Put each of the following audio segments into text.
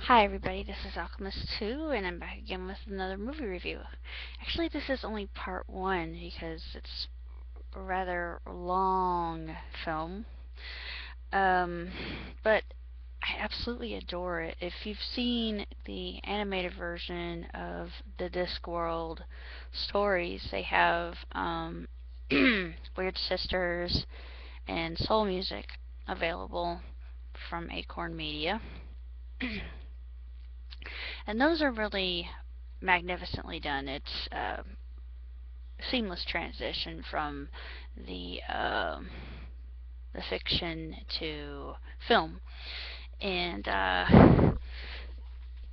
Hi everybody, this is Alchemist2 and I'm back again with another movie review. Actually, this is only part 1 because it's a rather long film. Um, but I absolutely adore it. If you've seen the animated version of the Discworld stories, they have Weird Sisters and Soul Music available from Acorn Media. And those are really magnificently done. It's a seamless transition from the fiction to film. And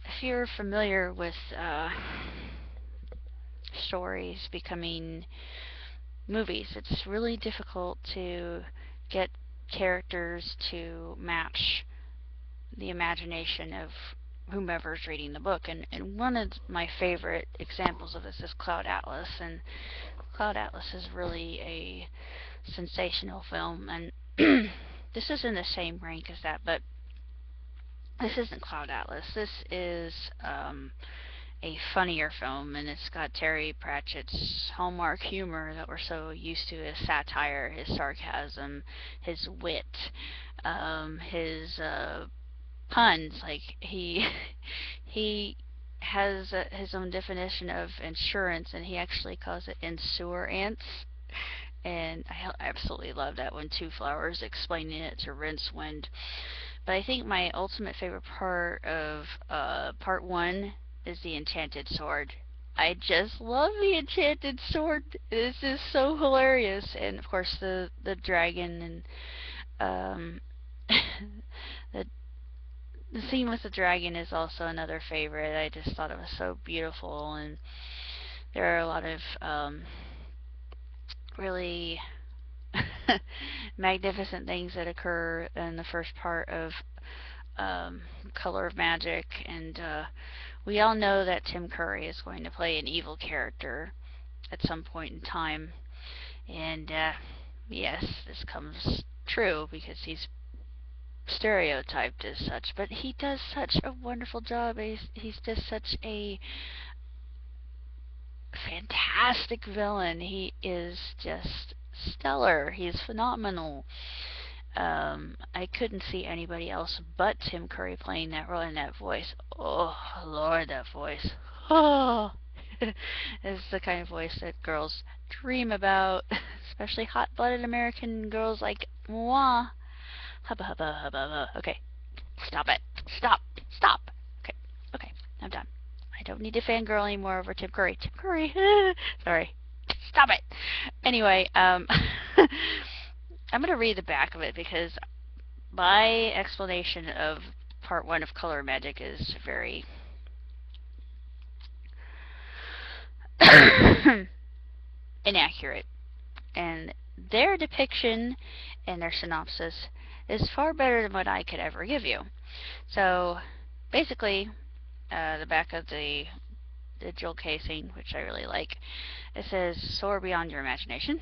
if you're familiar with stories becoming movies, it's really difficult to get characters to match the imagination of whomever's reading the book. And one of my favorite examples of this is Cloud Atlas. And Cloud Atlas is really a sensational film. And this is in the same rank as that, but this isn't Cloud Atlas. This is a funnier film, and it's got Terry Pratchett's hallmark humor that we're so used to, his satire, his sarcasm, his wit, his puns. Like he has his own definition of insurance, and he actually calls it insurer ants. And I absolutely love that one. Two Flowers explaining it to Rincewind. But I think my ultimate favorite part of part 1 is the Enchanted Sword. I just love the Enchanted Sword. This is so hilarious. And of course the dragon and the the scene with the dragon is also another favorite. I just thought it was so beautiful, and there are a lot of really magnificent things that occur in the first part of Color of Magic, and we all know that Tim Curry is going to play an evil character at some point in time, and yes, this comes true because he's stereotyped as such, but he does such a wonderful job. He's just such a fantastic villain. He is just stellar. He's phenomenal. I couldn't see anybody else but Tim Curry playing that role and that voice. Oh, Lord, that voice. Oh, it's the kind of voice that girls dream about, especially hot-blooded American girls like moi. Hubba hubba hubba hubba. Okay, stop it. Stop. Stop. Okay, okay, I'm done. I don't need to fangirl anymore over Tim Curry. Tim Curry. Sorry. Stop it. Anyway, I'm going to read the back of it because my explanation of part 1 of Color Magic is very inaccurate. And their depiction and their synopsis is far better than what I could ever give you. So, basically, the back of the digital casing, which I really like, it says, "Soar beyond your imagination."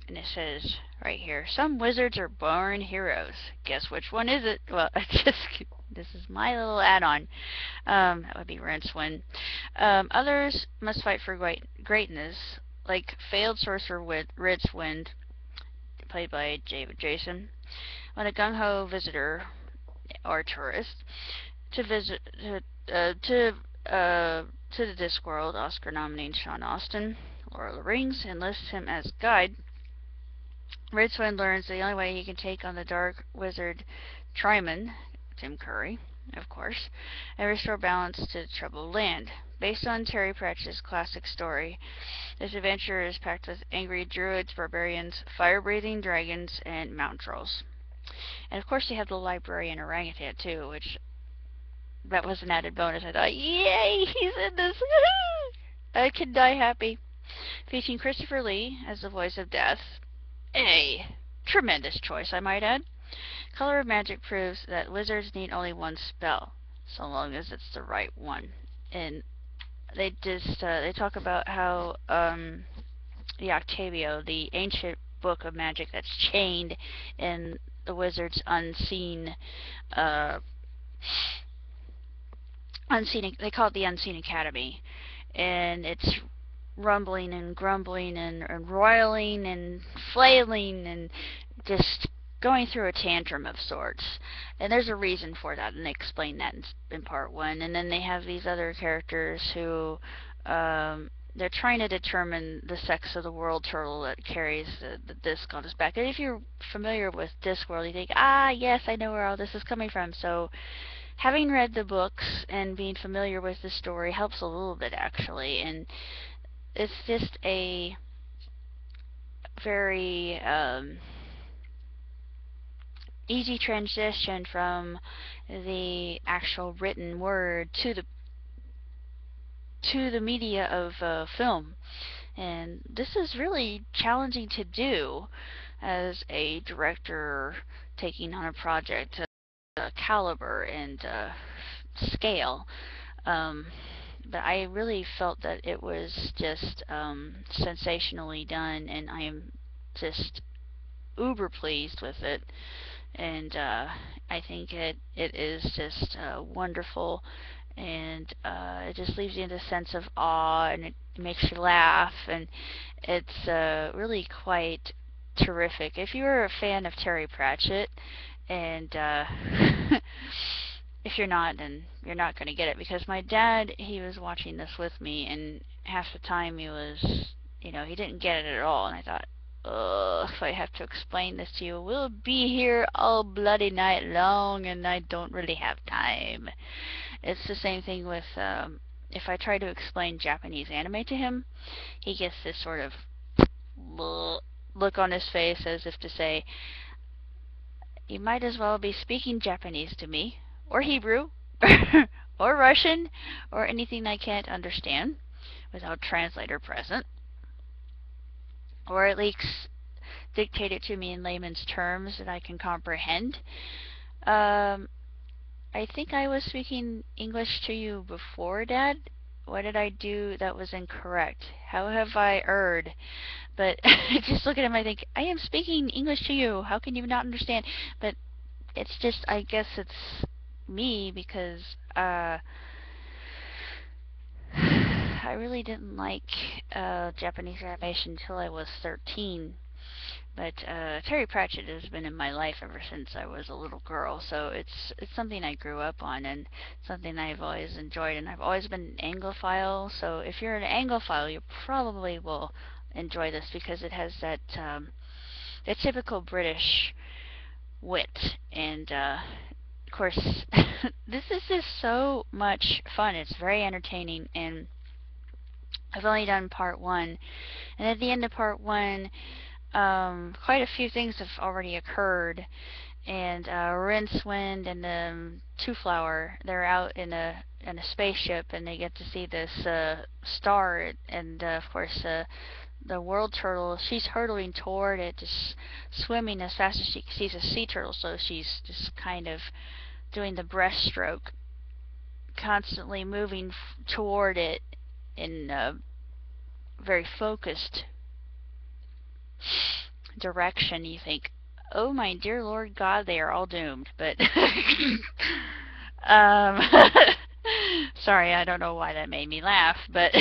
And it says right here, "Some wizards are born heroes. Guess which one is it?" Well, this is my little add-on. That would be Rincewind. Others must fight for greatness, like failed sorcerer Rincewind, played by David Jason, when a gung-ho visitor or tourist to visit to the Discworld, Oscar-nominated Sean Astin, Lord of the Rings, enlists him as guide. Rincewind learns the only way he can take on the dark wizard Triman, Tim Curry, of course, and restore balance to the troubled land. Based on Terry Pratchett's classic story, this adventure is packed with angry druids, barbarians, fire-breathing dragons, and mountain trolls. And of course you have the librarian orangutan too, which that was an added bonus. I thought, yay, he's in this. I can die happy. Featuring Christopher Lee as the voice of Death. A tremendous choice, I might add. Color of Magic proves that wizards need only one spell, so long as it's the right one. And they talk about how the Octavio, the ancient book of magic that's chained in the wizard's unseen unseen, they call it the Unseen Academy, and it's rumbling and grumbling and roiling and flailing and just going through a tantrum of sorts. And there's a reason for that, and they explain that in part one. And then they have these other characters who they're trying to determine the sex of the world turtle that carries the disc on its back. And if you're familiar with Discworld, you think, ah, yes, I know where all this is coming from. So having read the books and being familiar with the story helps a little bit, actually. And it's just a very easy transition from the actual written word to the media of film. And this is really challenging to do as a director taking on a project caliber and scale. But I really felt that it was just sensationally done, and I am just uber pleased with it. And I think it is just wonderful, and it just leaves you in a sense of awe, and it makes you laugh, and it's really quite terrific. If you're a fan of Terry Pratchett, and if you're not, then you're not going to get it, because my dad, he was watching this with me, and half the time he was, he didn't get it at all, and I thought, ugh, if I have to explain this to you, we'll be here all bloody night long, and I don't really have time. It's the same thing with, if I try to explain Japanese anime to him, he gets this sort of look on his face as if to say, you might as well be speaking Japanese to me, or Hebrew, or Russian, or anything I can't understand without translator present. Or at least dictate it to me in layman's terms that I can comprehend. I think I was speaking English to you before, Dad. What did I do that was incorrect? How have I erred? But just look at him, I think, I am speaking English to you. How can you not understand? But it's just, I guess it's me, because I really didn't like Japanese animation until I was 13. But Terry Pratchett has been in my life ever since I was a little girl, so it's something I grew up on, and something I've always enjoyed, and I've always been an Anglophile, so if you're an Anglophile, you probably will enjoy this, because it has that typical British wit, and of course this is just so much fun. It's very entertaining, and I've only done part one, and at the end of part one, quite a few things have already occurred, and Rincewind and Two Flower, they're out in a spaceship, and they get to see this star, and of course the world turtle, she's hurtling toward it, just swimming as fast as she sees a sea turtle, so she's just kind of doing the breaststroke, constantly moving toward it in a very focused direction. You think, oh my dear Lord God, they are all doomed. But sorry, I don't know why that made me laugh, but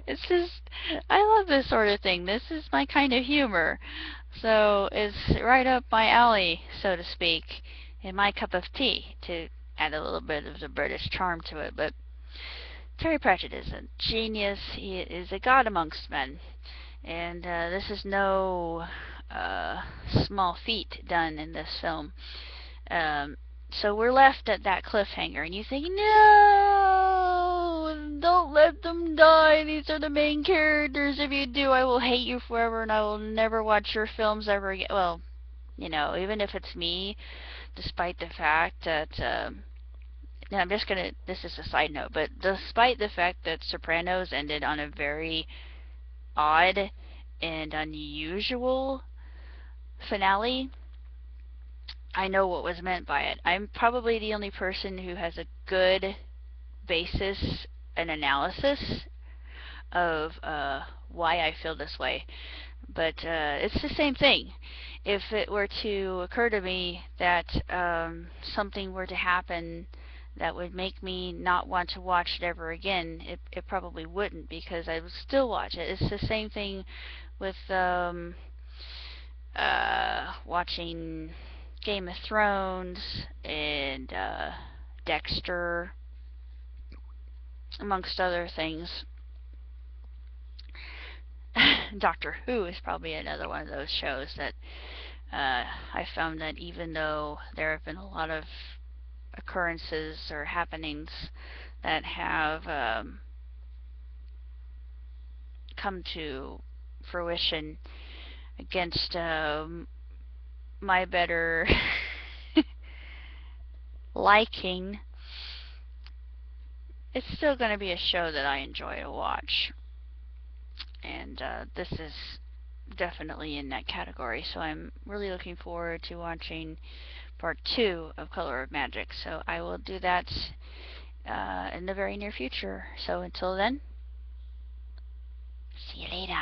it's just, I love this sort of thing. This is my kind of humor, so it's right up my alley, so to speak, and my cup of tea, to add a little bit of the British charm to it. But Terry Pratchett is a genius. He is a god amongst men, and this is no small feat done in this film. So we're left at that cliffhanger, and you think, no, don't let them die. These are the main characters. If you do, I will hate you forever, and I will never watch your films ever again. Well, even if it's me, despite the fact that, now I'm just gonna, this is a side note, but despite the fact that Sopranos ended on a very odd and unusual finale, I know what was meant by it. I'm probably the only person who has a good basis and analysis of why I feel this way. But it's the same thing. If it were to occur to me that something were to happen that would make me not want to watch it ever again, it probably wouldn't, because I would still watch it. It's the same thing with watching Game of Thrones and Dexter, amongst other things. Doctor Who is probably another one of those shows that I found that even though there have been a lot of occurrences or happenings that have come to fruition against my better liking, it's still going to be a show that I enjoy to watch. And this is definitely in that category, so I'm really looking forward to watching part 2 of Color of Magic. So I will do that in the very near future. So until then, see you later.